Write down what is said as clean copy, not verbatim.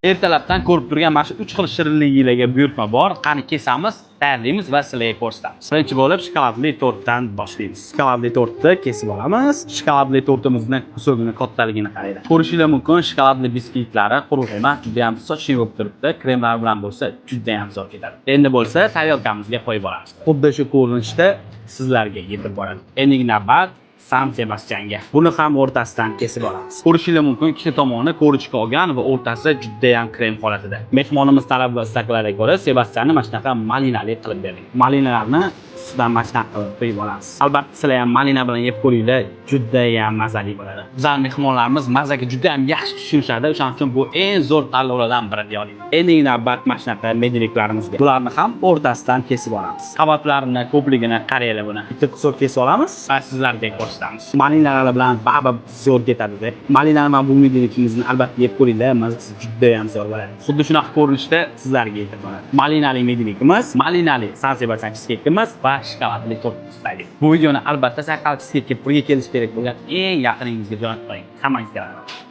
Ertalabdan ko'rib turgan mana shu 3 xil shirinliklarga buyurtma bor. Qani kesamiz, tayyorlaymiz va sizlarga ko'rsatamiz. Birinchi bo'lib shokoladli tortdan boshlaymiz. Shokoladli tortni kesib olamiz. Shokoladli tortimizni kusugining kattaligini qaranglar. Ko'rishingiz mumkin, shokoladli biskivitlari quruq emas, juda ham sochli bo'lib turibdi. Kremlar bilan bo'lsa, juda ham zo'r ketadi. Endi bo'lsa, tarelkamizga qo'yib olamiz. Xuddi shu ko'rinishda sizlarga yetib boradi. Endi navbat San Sebastianga. Buni ham o'rtasidan kesib olamiz. Ko'rishingiz mumkin, ikki tomoni ko'richga olgan va o'rtasi juda ham krem holatida. Mehmonimiz talab va istaklariga ko'ra Sebastianni mana shunaqa malinali qilib berdik. Malinalarni ustidan mana shunaqa qilib qo'yib olamiz. Albatta, sizlar ham malina bilan yeb ko'ringlar, juda ham mazali bo'ladi. Bizlar mehmonlarimiz mazaga juda ham yaxshi tushunishadi. O'shaning uchun bu eng zo'r tanlovlardan biri deya olamiz. Endi navbat mana shunaqa medinliklarimiz. Bularni ham o'rtasidan kesib olamiz. Qavatlarini ko'pligini qaranglar buni. Bitta qisq kesib olamiz va sizlarga ko'rsatamiz. Malinalar bilan baribir zo'r ketadi. Malinani ham bu medinlikimizni albatta yeb ko'ringlar, mazasi juda ham zo'r bo'ladi. Xuddi shunaqa ko'rinishda sizlarga yetib boradi. Malinali medinlikimiz, malinali San Sebastian cheesecake va shokoladli tort istaylik. Bu videoni albatta shokoladli cheesecake birga kelish kerak bo'lgan eng yaqiningizga joylab qo'ying. Hammangizga rahmat.